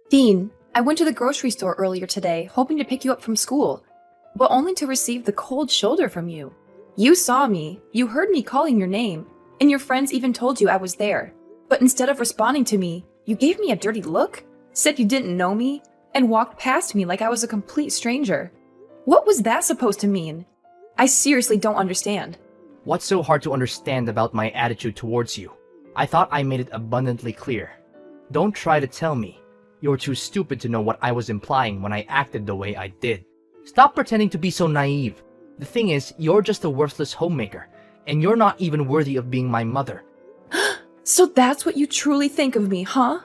Dean, I went to the grocery store earlier today, hoping to pick you up from school, but only to receive the cold shoulder from you. You saw me, you heard me calling your name, and your friends even told you I was there. But instead of responding to me, you gave me a dirty look, said you didn't know me, and walked past me like I was a complete stranger. What was that supposed to mean? I seriously don't understand. What's so hard to understand about my attitude towards you? I thought I made it abundantly clear. Don't try to tell me. You're too stupid to know what I was implying when I acted the way I did. Stop pretending to be so naive. The thing is, you're just a worthless homemaker, and you're not even worthy of being my mother. So that's what you truly think of me, huh?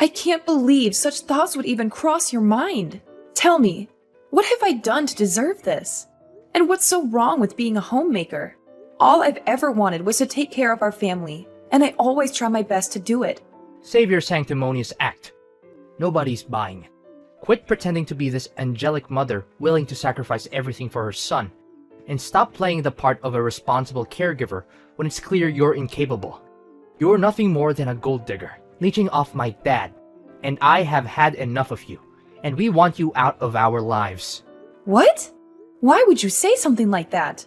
I can't believe such thoughts would even cross your mind. Tell me, what have I done to deserve this? And what's so wrong with being a homemaker? All I've ever wanted was to take care of our family, and I always try my best to do it. Save your sanctimonious act. Nobody's buying it. Quit pretending to be this angelic mother willing to sacrifice everything for her son, and stop playing the part of a responsible caregiver when it's clear you're incapable. You're nothing more than a gold digger, leeching off my dad, and I have had enough of you, and we want you out of our lives. What? Why would you say something like that?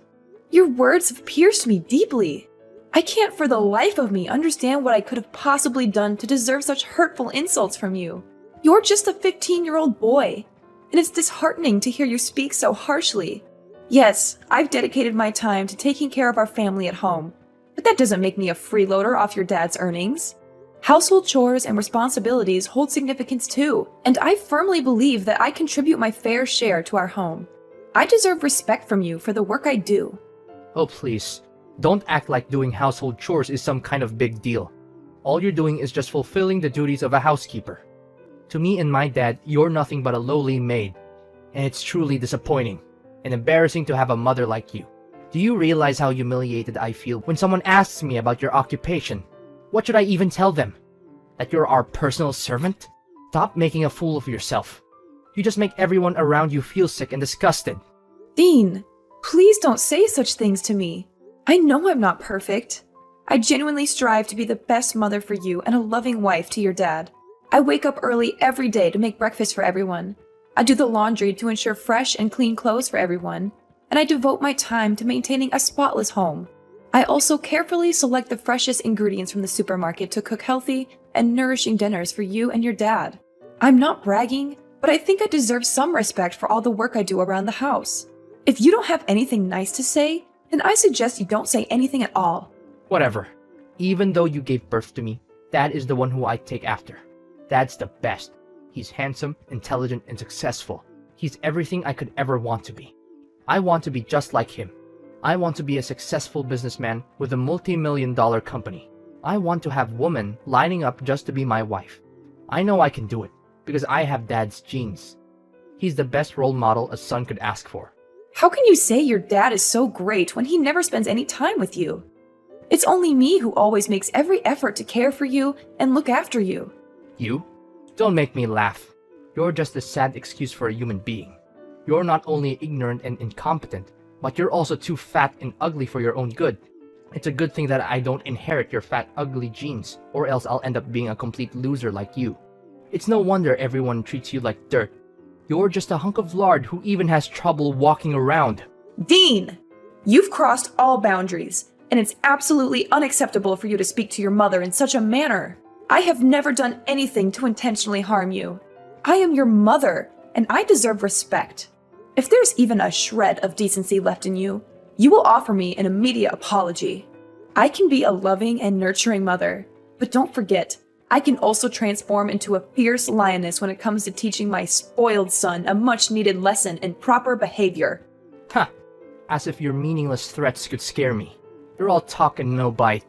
Your words have pierced me deeply. I can't for the life of me understand what I could have possibly done to deserve such hurtful insults from you. You're just a 15-year-old boy, and it's disheartening to hear you speak so harshly. Yes, I've dedicated my time to taking care of our family at home, but that doesn't make me a freeloader off your dad's earnings. Household chores and responsibilities hold significance too, and I firmly believe that I contribute my fair share to our home. I deserve respect from you for the work I do. Oh please, don't act like doing household chores is some kind of big deal. All you're doing is just fulfilling the duties of a housekeeper. To me and my dad, you're nothing but a lowly maid, and it's truly disappointing and embarrassing to have a mother like you. Do you realize how humiliated I feel when someone asks me about your occupation? What should I even tell them? That you're our personal servant? Stop making a fool of yourself. You just make everyone around you feel sick and disgusted. Dean, please don't say such things to me. I know I'm not perfect. I genuinely strive to be the best mother for you and a loving wife to your dad. I wake up early every day to make breakfast for everyone. I do the laundry to ensure fresh and clean clothes for everyone. And I devote my time to maintaining a spotless home. I also carefully select the freshest ingredients from the supermarket to cook healthy and nourishing dinners for you and your dad. I'm not bragging, but I think I deserve some respect for all the work I do around the house. If you don't have anything nice to say, then I suggest you don't say anything at all. Whatever. Even though you gave birth to me, Dad is the one who I take after. Dad's the best. He's handsome, intelligent, and successful. He's everything I could ever want to be. I want to be just like him. I want to be a successful businessman with a multi-million-dollar company. I want to have women lining up just to be my wife. I know I can do it, because I have Dad's genes. He's the best role model a son could ask for. How can you say your dad is so great when he never spends any time with you? It's only me who always makes every effort to care for you and look after you. You? Don't make me laugh. You're just a sad excuse for a human being. You're not only ignorant and incompetent, but you're also too fat and ugly for your own good. It's a good thing that I don't inherit your fat, ugly genes, or else I'll end up being a complete loser like you. It's no wonder everyone treats you like dirt. You're just a hunk of lard who even has trouble walking around. Dean! You've crossed all boundaries, and it's absolutely unacceptable for you to speak to your mother in such a manner. I have never done anything to intentionally harm you. I am your mother, and I deserve respect. If there's even a shred of decency left in you, you will offer me an immediate apology. I can be a loving and nurturing mother, but don't forget, I can also transform into a fierce lioness when it comes to teaching my spoiled son a much-needed lesson in proper behavior. Ha! As if your meaningless threats could scare me. You're all talk and no bite.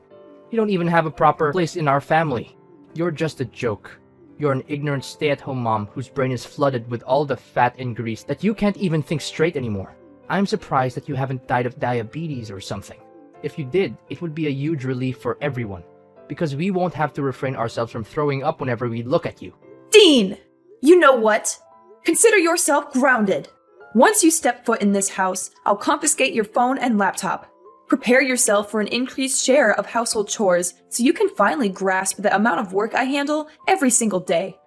You don't even have a proper place in our family. You're just a joke. You're an ignorant stay-at-home mom whose brain is flooded with all the fat and grease that you can't even think straight anymore. I'm surprised that you haven't died of diabetes or something. If you did, it would be a huge relief for everyone, because we won't have to refrain ourselves from throwing up whenever we look at you. Dean! You know what? Consider yourself grounded. Once you step foot in this house, I'll confiscate your phone and laptop. Prepare yourself for an increased share of household chores so you can finally grasp the amount of work I handle every single day.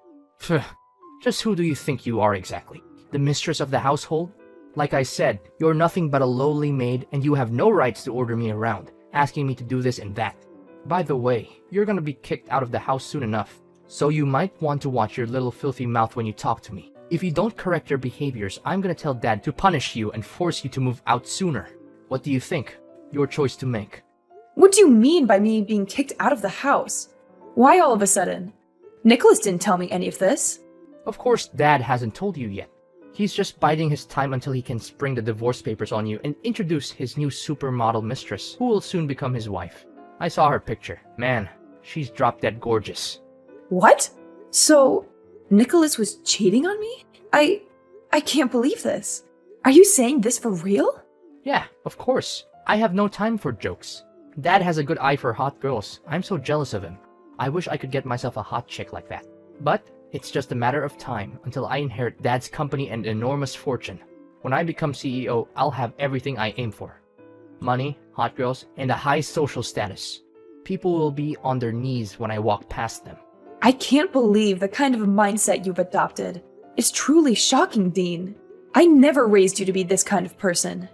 Just who do you think you are exactly? The mistress of the household? Like I said, you're nothing but a lowly maid and you have no rights to order me around, asking me to do this and that. By the way, you're gonna be kicked out of the house soon enough, so you might want to watch your little filthy mouth when you talk to me. If you don't correct your behaviors, I'm gonna tell Dad to punish you and force you to move out sooner. What do you think? Your choice to make. What do you mean by me being kicked out of the house? Why all of a sudden? Nicholas didn't tell me any of this. Of course, Dad hasn't told you yet. He's just biding his time until he can spring the divorce papers on you and introduce his new supermodel mistress, who will soon become his wife. I saw her picture. Man, she's drop dead gorgeous. What? So, Nicholas was cheating on me? I can't believe this. Are you saying this for real? Yeah, of course. I have no time for jokes. Dad has a good eye for hot girls. I'm so jealous of him. I wish I could get myself a hot chick like that. But it's just a matter of time until I inherit Dad's company and enormous fortune. When I become CEO, I'll have everything I aim for. Money, hot girls, and a high social status. People will be on their knees when I walk past them. I can't believe the kind of mindset you've adopted. It's truly shocking, Dean. I never raised you to be this kind of person.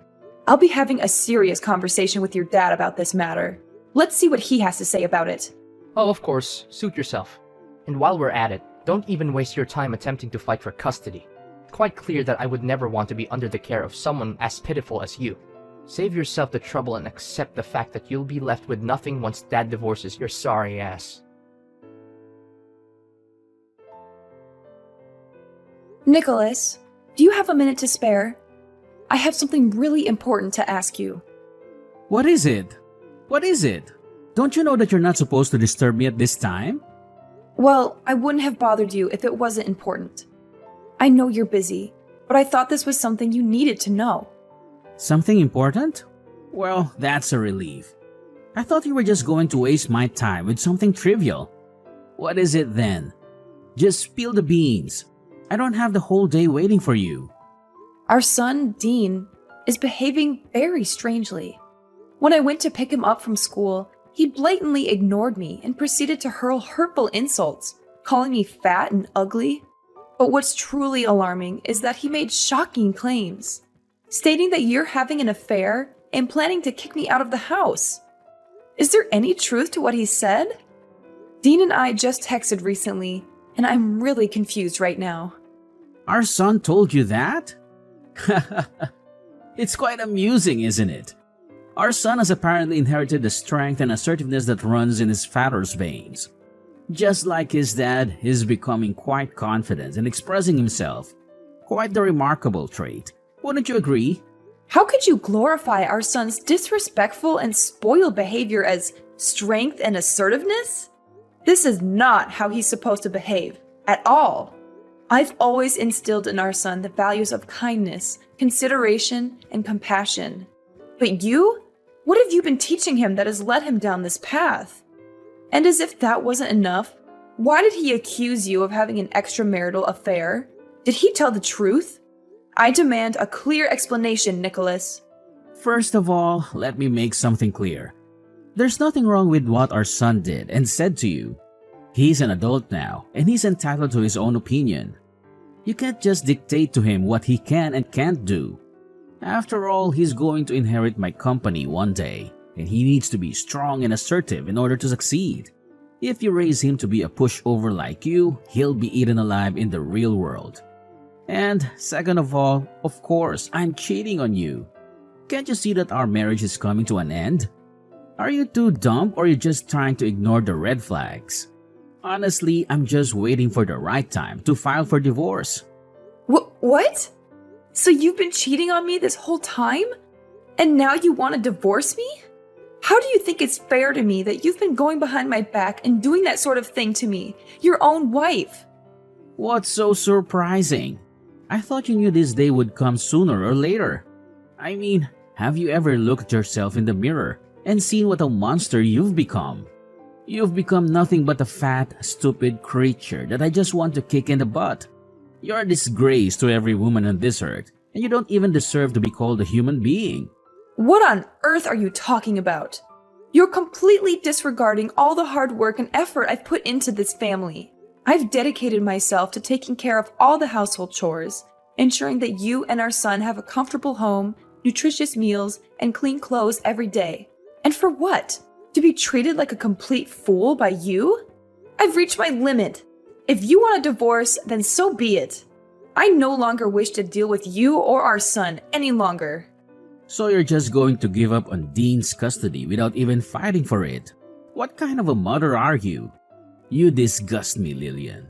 I'll be having a serious conversation with your dad about this matter. Let's see what he has to say about it. Oh, of course, suit yourself. And while we're at it, don't even waste your time attempting to fight for custody. Quite clear that I would never want to be under the care of someone as pitiful as you. Save yourself the trouble and accept the fact that you'll be left with nothing once Dad divorces your sorry ass. Nicholas, do you have a minute to spare? I have something really important to ask you. What is it? What is it? Don't you know that you're not supposed to disturb me at this time? Well, I wouldn't have bothered you if it wasn't important. I know you're busy, but I thought this was something you needed to know. Something important? Well, that's a relief. I thought you were just going to waste my time with something trivial. What is it then? Just spill the beans. I don't have the whole day waiting for you. Our son, Dean, is behaving very strangely. When I went to pick him up from school, he blatantly ignored me and proceeded to hurl hurtful insults, calling me fat and ugly. But what's truly alarming is that he made shocking claims, stating that you're having an affair and planning to kick me out of the house. Is there any truth to what he said? Dean and I just texted recently, and I'm really confused right now. Our son told you that? It's quite amusing, isn't it? Our son has apparently inherited the strength and assertiveness that runs in his father's veins. Just like his dad, he's becoming quite confident and expressing himself. Quite the remarkable trait. Wouldn't you agree? How could you glorify our son's disrespectful and spoiled behavior as strength and assertiveness? This is not how he's supposed to behave, at all. I've always instilled in our son the values of kindness, consideration, and compassion. But you? What have you been teaching him that has led him down this path? And as if that wasn't enough, why did he accuse you of having an extramarital affair? Did he tell the truth? I demand a clear explanation, Nicholas. First of all, let me make something clear. There's nothing wrong with what our son did and said to you. He's an adult now, and he's entitled to his own opinion. You can't just dictate to him what he can and can't do. After all, he's going to inherit my company one day, and he needs to be strong and assertive in order to succeed. If you raise him to be a pushover like you, he'll be eaten alive in the real world. And second of all, of course, I'm cheating on you. Can't you see that our marriage is coming to an end? Are you too dumb or are you just trying to ignore the red flags? Honestly, I'm just waiting for the right time to file for divorce. What? So you've been cheating on me this whole time? And now you want to divorce me? How do you think it's fair to me that you've been going behind my back and doing that sort of thing to me, your own wife? What's so surprising? I thought you knew this day would come sooner or later. I mean, have you ever looked at yourself in the mirror and seen what a monster you've become? You've become nothing but a fat, stupid creature that I just want to kick in the butt. You're a disgrace to every woman on this earth, and you don't even deserve to be called a human being. What on earth are you talking about? You're completely disregarding all the hard work and effort I've put into this family. I've dedicated myself to taking care of all the household chores, ensuring that you and our son have a comfortable home, nutritious meals, and clean clothes every day. And for what? To be treated like a complete fool by you? I've reached my limit. If you want a divorce, then so be it. I no longer wish to deal with you or our son any longer. So you're just going to give up on Dean's custody without even fighting for it? What kind of a mother are you? You disgust me, Lillian.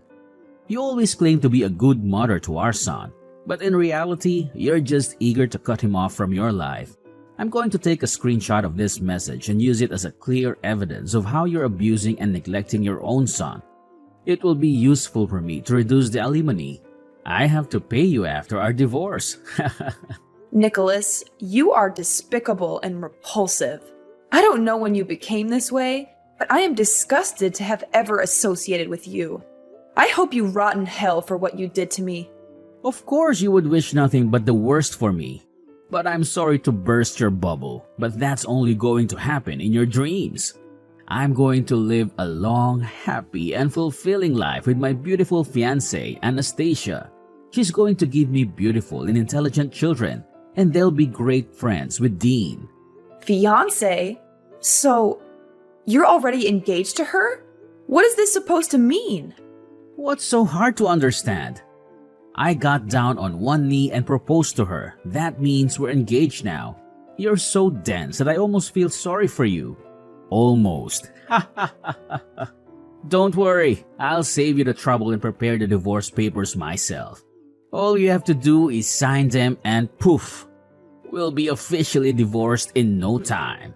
You always claim to be a good mother to our son, but in reality, you're just eager to cut him off from your life. I'm going to take a screenshot of this message and use it as a clear evidence of how you're abusing and neglecting your own son. It will be useful for me to reduce the alimony. I have to pay you after our divorce. Nicholas, you are despicable and repulsive. I don't know when you became this way, but I am disgusted to have ever associated with you. I hope you rot in hell for what you did to me. Of course you would wish nothing but the worst for me. But I'm sorry to burst your bubble, but that's only going to happen in your dreams. I'm going to live a long, happy, and fulfilling life with my beautiful fiancée, Anastasia. She's going to give me beautiful and intelligent children, and they'll be great friends with Dean. Fiancé? So, you're already engaged to her? What is this supposed to mean? What's so hard to understand? I got down on one knee and proposed to her. That means we're engaged now. You're so dense that I almost feel sorry for you. Almost. Don't worry, I'll save you the trouble and prepare the divorce papers myself. All you have to do is sign them and poof, we'll be officially divorced in no time.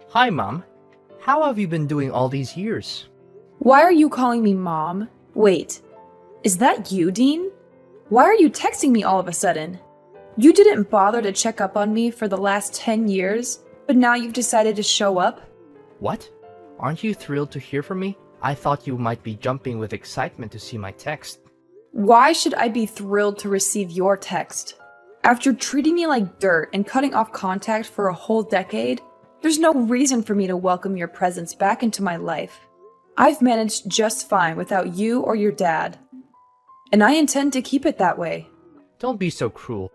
Hi, Mom. How have you been doing all these years? Why are you calling me Mom? Wait, is that you, Dean? Why are you texting me all of a sudden? You didn't bother to check up on me for the last 10 years, but now you've decided to show up? What? Aren't you thrilled to hear from me? I thought you might be jumping with excitement to see my text. Why should I be thrilled to receive your text? After treating me like dirt and cutting off contact for a whole decade, there's no reason for me to welcome your presence back into my life. I've managed just fine without you or your dad, and I intend to keep it that way. Don't be so cruel.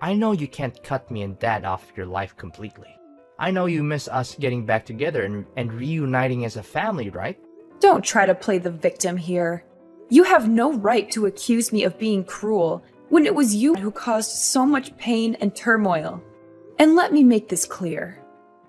I know you can't cut me and Dad off your life completely. I know you miss us getting back together and reuniting as a family, right? Don't try to play the victim here. You have no right to accuse me of being cruel when it was you who caused so much pain and turmoil. And let me make this clear.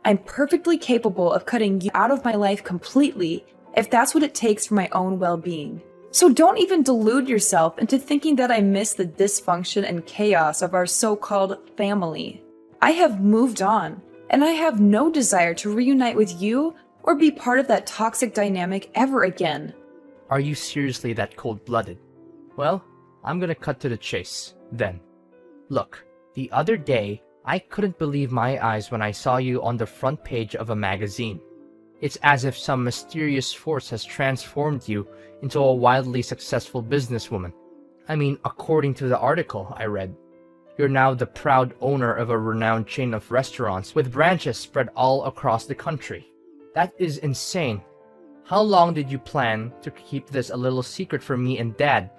I'm perfectly capable of cutting you out of my life completely if that's what it takes for my own well-being. So don't even delude yourself into thinking that I miss the dysfunction and chaos of our so-called family. I have moved on, and I have no desire to reunite with you or be part of that toxic dynamic ever again. Are you seriously that cold-blooded? Well, I'm gonna cut to the chase, then. Look, the other day, I couldn't believe my eyes when I saw you on the front page of a magazine. It's as if some mysterious force has transformed you into a wildly successful businesswoman. I mean, according to the article I read, you're now the proud owner of a renowned chain of restaurants with branches spread all across the country. That is insane. How long did you plan to keep this a little secret from me and Dad?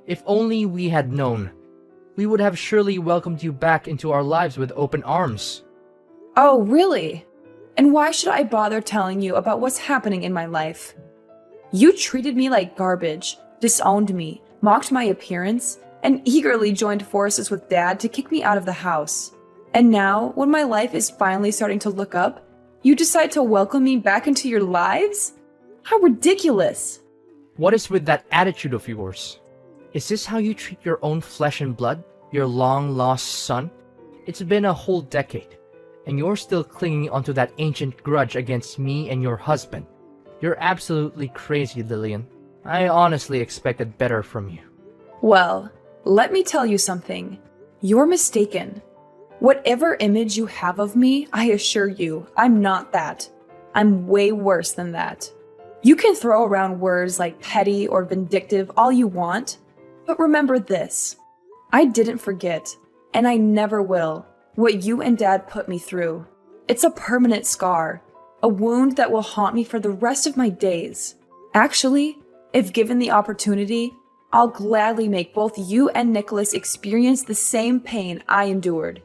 If only we had known. We would have surely welcomed you back into our lives with open arms. Oh, really? And why should I bother telling you about what's happening in my life? You treated me like garbage, disowned me, mocked my appearance, and eagerly joined forces with Dad to kick me out of the house. And now, when my life is finally starting to look up, you decide to welcome me back into your lives? How ridiculous! What is with that attitude of yours? Is this how you treat your own flesh and blood? Your long-lost son? It's been a whole decade, and you're still clinging onto that ancient grudge against me and your husband. You're absolutely crazy, Lillian. I honestly expected better from you. Well, let me tell you something. You're mistaken. Whatever image you have of me, I assure you, I'm not that. I'm way worse than that. You can throw around words like petty or vindictive all you want, but remember this. I didn't forget, and I never will, what you and Dad put me through. It's a permanent scar, a wound that will haunt me for the rest of my days. Actually, if given the opportunity, I'll gladly make both you and Nicholas experience the same pain I endured.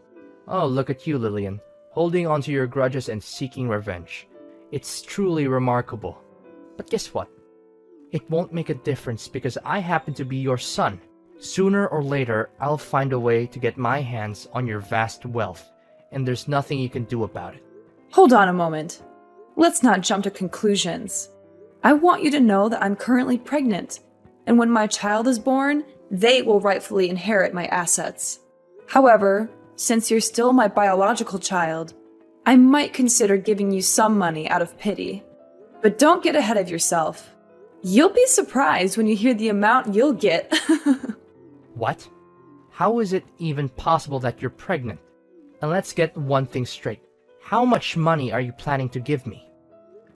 Oh, look at you, Lillian, holding on to your grudges and seeking revenge. It's truly remarkable. But guess what? It won't make a difference because I happen to be your son. Sooner or later, I'll find a way to get my hands on your vast wealth, and there's nothing you can do about it. Hold on a moment. Let's not jump to conclusions. I want you to know that I'm currently pregnant, and when my child is born, they will rightfully inherit my assets. However, since you're still my biological child, I might consider giving you some money out of pity. But don't get ahead of yourself. You'll be surprised when you hear the amount you'll get. What? How is it even possible that you're pregnant? And let's get one thing straight. How much money are you planning to give me?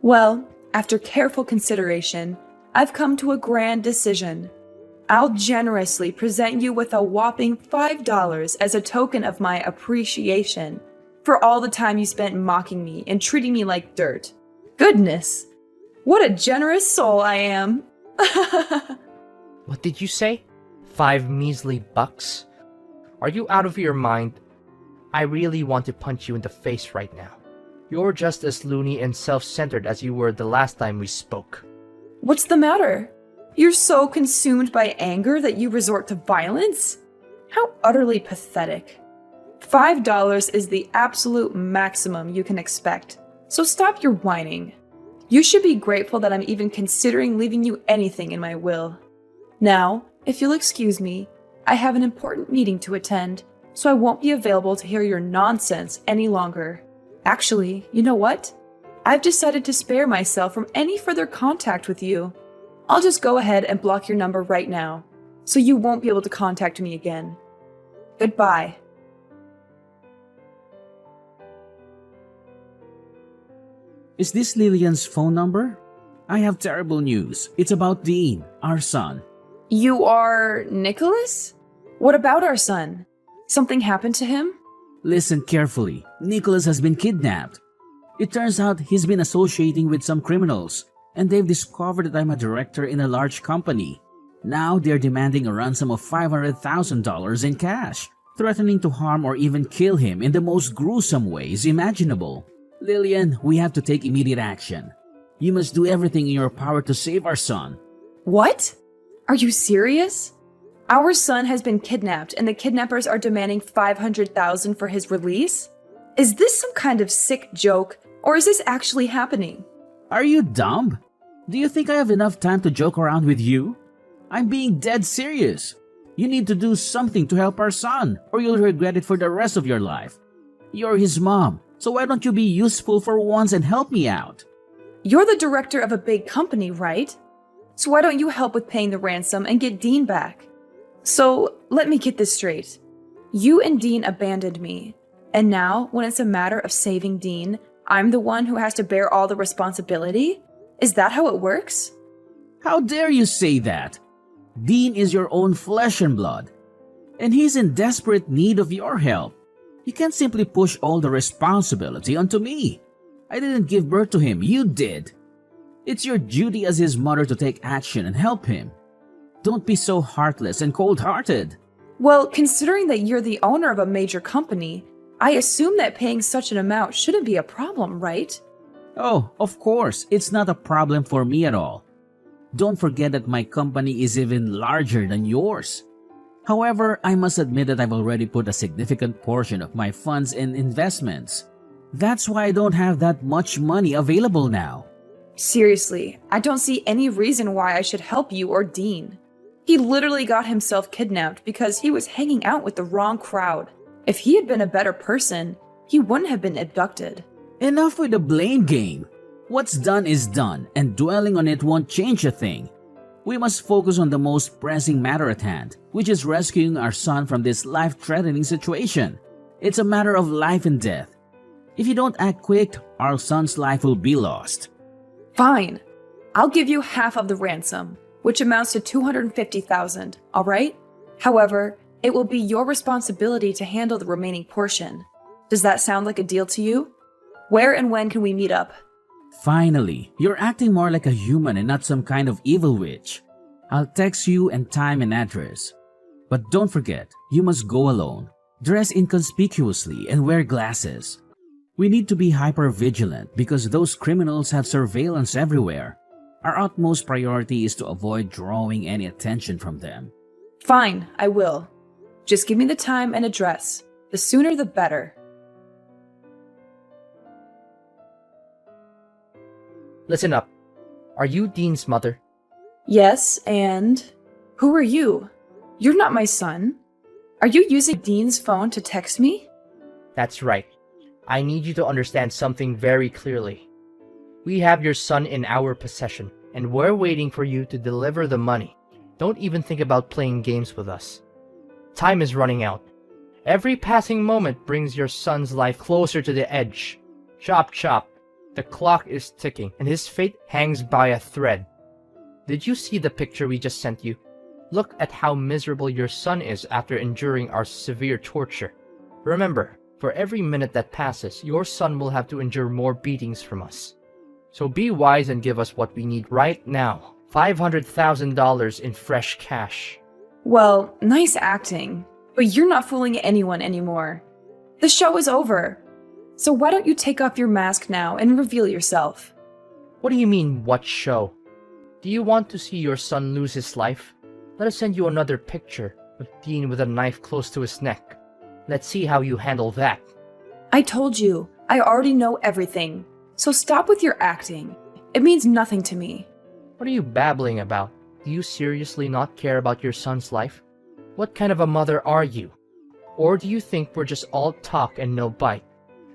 Well, after careful consideration, I've come to a grand decision. I'll generously present you with a whopping $5 as a token of my appreciation for all the time you spent mocking me and treating me like dirt. Goodness, what a generous soul I am. What did you say? 5 measly bucks? Are you out of your mind? I really want to punch you in the face right now. You're just as loony and self-centered as you were the last time we spoke. What's the matter? You're so consumed by anger that you resort to violence? How utterly pathetic. $5 is the absolute maximum you can expect, so stop your whining. You should be grateful that I'm even considering leaving you anything in my will. Now, if you'll excuse me, I have an important meeting to attend, so I won't be available to hear your nonsense any longer. Actually, you know what? I've decided to spare myself from any further contact with you. I'll just go ahead and block your number right now, so you won't be able to contact me again. Goodbye. Is this Lillian's phone number? I have terrible news. It's about Dean, our son. You are Nicholas? What about our son? Something happened to him? Listen carefully. Nicholas has been kidnapped. It turns out he's been associating with some criminals, and they've discovered that I'm a director in a large company. Now they're demanding a ransom of $500,000 in cash, threatening to harm or even kill him in the most gruesome ways imaginable. Lillian, we have to take immediate action. You must do everything in your power to save our son. What? Are you serious? Our son has been kidnapped and the kidnappers are demanding $500,000 for his release? Is this some kind of sick joke, or is this actually happening? Are you dumb? Do you think I have enough time to joke around with you? I'm being dead serious. You need to do something to help our son, or you'll regret it for the rest of your life. You're his mom, so why don't you be useful for once and help me out? You're the director of a big company, right? So why don't you help with paying the ransom and get Dean back? So, let me get this straight. You and Dean abandoned me, and now, when it's a matter of saving Dean, I'm the one who has to bear all the responsibility? Is that how it works? How dare you say that? Dean is your own flesh and blood, and he's in desperate need of your help. You can't simply push all the responsibility onto me. I didn't give birth to him, you did. It's your duty as his mother to take action and help him. Don't be so heartless and cold-hearted. Well, considering that you're the owner of a major company, I assume that paying such an amount shouldn't be a problem, right? Oh, of course, it's not a problem for me at all. Don't forget that my company is even larger than yours. However, I must admit that I've already put a significant portion of my funds in investments. That's why I don't have that much money available now. Seriously, I don't see any reason why I should help you or Dean. He literally got himself kidnapped because he was hanging out with the wrong crowd. If he had been a better person, he wouldn't have been abducted. Enough with the blame game. What's done is done, and dwelling on it won't change a thing. We must focus on the most pressing matter at hand, which is rescuing our son from this life-threatening situation. It's a matter of life and death. If you don't act quick, our son's life will be lost. Fine. I'll give you half of the ransom, which amounts to $250,000, all right? However, it will be your responsibility to handle the remaining portion. Does that sound like a deal to you? Where and when can we meet up? Finally, you're acting more like a human and not some kind of evil witch. I'll text you and time and address. But don't forget, you must go alone. Dress inconspicuously and wear glasses. We need to be hyper vigilant because those criminals have surveillance everywhere. Our utmost priority is to avoid drawing any attention from them. Fine, I will. Just give me the time and address. The sooner the better. Listen up. Are you Dean's mother? Yes, and who are you? You're not my son. Are you using Dean's phone to text me? That's right. I need you to understand something very clearly. We have your son in our possession, and we're waiting for you to deliver the money. Don't even think about playing games with us. Time is running out. Every passing moment brings your son's life closer to the edge. Chop chop. The clock is ticking, and his fate hangs by a thread. Did you see the picture we just sent you? Look at how miserable your son is after enduring our severe torture. Remember, for every minute that passes, your son will have to endure more beatings from us. So be wise and give us what we need right now. $500,000 in fresh cash. Well, nice acting, but you're not fooling anyone anymore. The show is over. So why don't you take off your mask now and reveal yourself? What do you mean, what show? Do you want to see your son lose his life? Let us send you another picture of Dean with a knife close to his neck. Let's see how you handle that. I told you, I already know everything. So stop with your acting. It means nothing to me. What are you babbling about? Do you seriously not care about your son's life? What kind of a mother are you? Or do you think we're just all talk and no bite?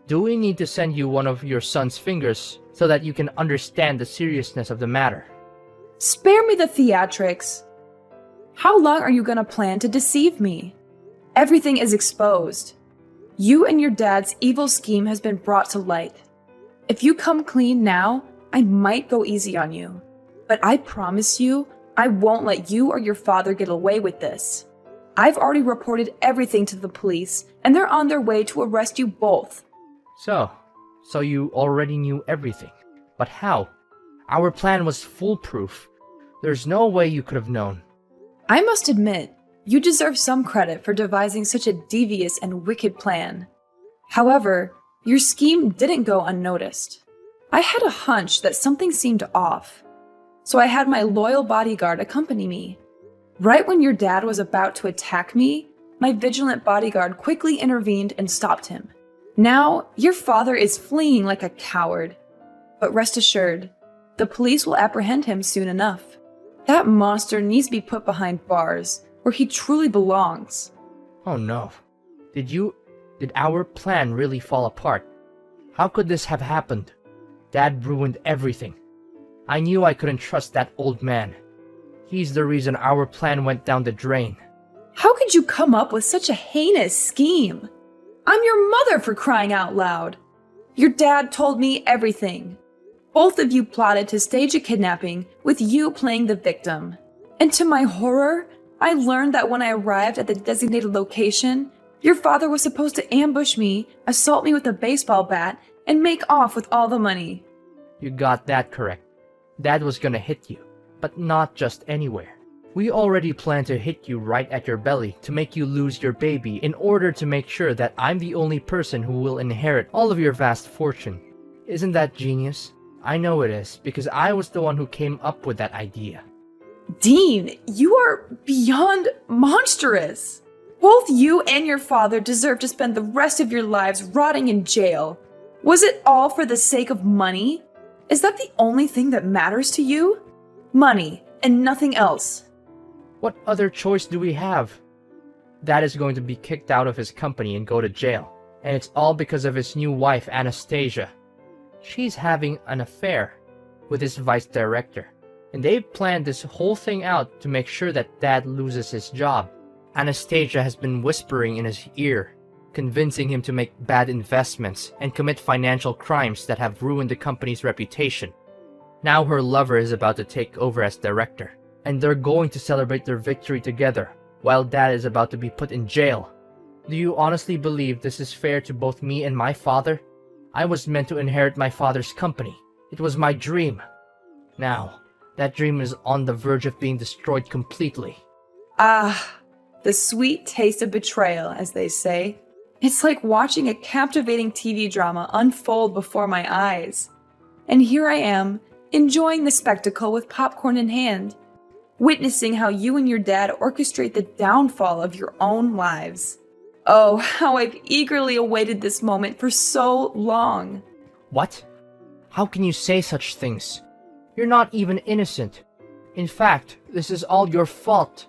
Do we need to send you one of your son's fingers so that you can understand the seriousness of the matter? Spare me the theatrics. How long are you gonna plan to deceive me? Everything is exposed. You and your dad's evil scheme has been brought to light. If you come clean now, I might go easy on you. But I promise you, I won't let you or your father get away with this. I've already reported everything to the police, and they're on their way to arrest you both. So you already knew everything. But how? Our plan was foolproof. There's no way you could have known. I must admit, you deserve some credit for devising such a devious and wicked plan. However, your scheme didn't go unnoticed. I had a hunch that something seemed off, so I had my loyal bodyguard accompany me. Right when your dad was about to attack me, my vigilant bodyguard quickly intervened and stopped him. Now, your father is fleeing like a coward. But rest assured, the police will apprehend him soon enough. That monster needs to be put behind bars, where he truly belongs. Oh no. Did our plan really fall apart? How could this have happened? Dad ruined everything. I knew I couldn't trust that old man. He's the reason our plan went down the drain. How could you come up with such a heinous scheme? I'm your mother, for crying out loud. Your dad told me everything. Both of you plotted to stage a kidnapping with you playing the victim. And to my horror, I learned that when I arrived at the designated location, your father was supposed to ambush me, assault me with a baseball bat, and make off with all the money. You got that correct. Dad was gonna hit you, but not just anywhere. We already planned to hit you right at your belly to make you lose your baby in order to make sure that I'm the only person who will inherit all of your vast fortune. Isn't that genius? I know it is, because I was the one who came up with that idea. Dean, you are beyond monstrous. Both you and your father deserve to spend the rest of your lives rotting in jail. Was it all for the sake of money? Is that the only thing that matters to you? Money, and nothing else. What other choice do we have? Dad is going to be kicked out of his company and go to jail, and it's all because of his new wife, Anastasia. She's having an affair with his vice director, and they've planned this whole thing out to make sure that Dad loses his job. Anastasia has been whispering in his ear, convincing him to make bad investments and commit financial crimes that have ruined the company's reputation. Now her lover is about to take over as director, and they're going to celebrate their victory together, while Dad is about to be put in jail. Do you honestly believe this is fair to both me and my father? I was meant to inherit my father's company, It was my dream. Now, that dream is on the verge of being destroyed completely. Ah, the sweet taste of betrayal, as they say. It's like watching a captivating TV drama unfold before my eyes. And here I am, enjoying the spectacle with popcorn in hand, witnessing how you and your dad orchestrate the downfall of your own lives. Oh, how I've eagerly awaited this moment for so long. What? How can you say such things? You're not even innocent. In fact, this is all your fault.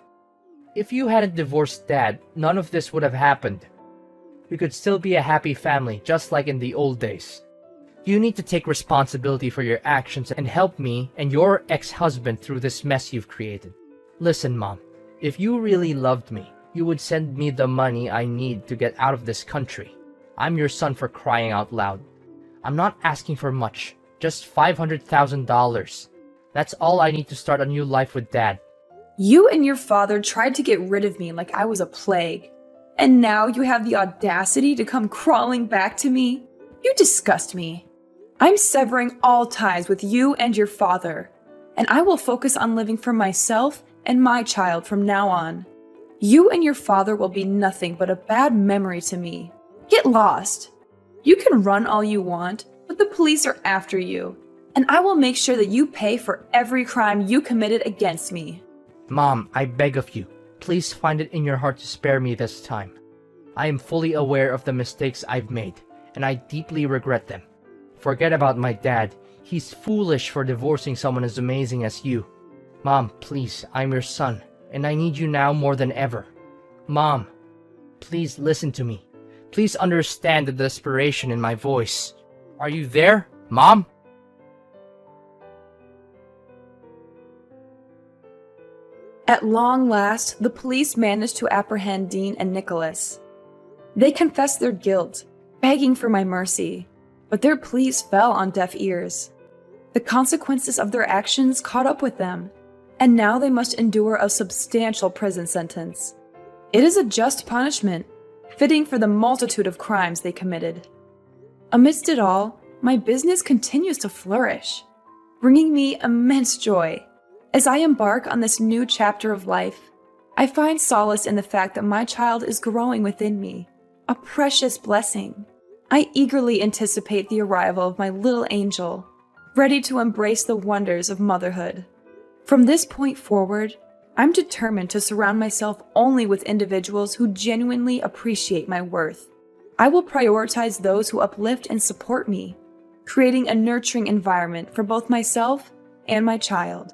If you hadn't divorced Dad, none of this would have happened. We could still be a happy family, just like in the old days. You need to take responsibility for your actions and help me and your ex-husband through this mess you've created. Listen, Mom, if you really loved me, you would send me the money I need to get out of this country. I'm your son, for crying out loud. I'm not asking for much, just $500,000. That's all I need to start a new life with Dad. You and your father tried to get rid of me like I was a plague. And now you have the audacity to come crawling back to me? You disgust me. I'm severing all ties with you and your father, and I will focus on living for myself and my child from now on. You and your father will be nothing but a bad memory to me. Get lost. You can run all you want, but the police are after you, and I will make sure that you pay for every crime you committed against me. Mom, I beg of you, please find it in your heart to spare me this time. I am fully aware of the mistakes I've made, and I deeply regret them. Forget about my dad. He's foolish for divorcing someone as amazing as you. Mom, please, I'm your son, and I need you now more than ever. Mom, please listen to me. Please understand the desperation in my voice. Are you there, Mom? At long last, the police managed to apprehend Dean and Nicholas. They confessed their guilt, begging for my mercy, but their pleas fell on deaf ears. The consequences of their actions caught up with them, and now they must endure a substantial prison sentence. It is a just punishment, fitting for the multitude of crimes they committed. Amidst it all, my business continues to flourish, bringing me immense joy. As I embark on this new chapter of life, I find solace in the fact that my child is growing within me, a precious blessing. I eagerly anticipate the arrival of my little angel, ready to embrace the wonders of motherhood. From this point forward, I'm determined to surround myself only with individuals who genuinely appreciate my worth. I will prioritize those who uplift and support me, creating a nurturing environment for both myself and my child.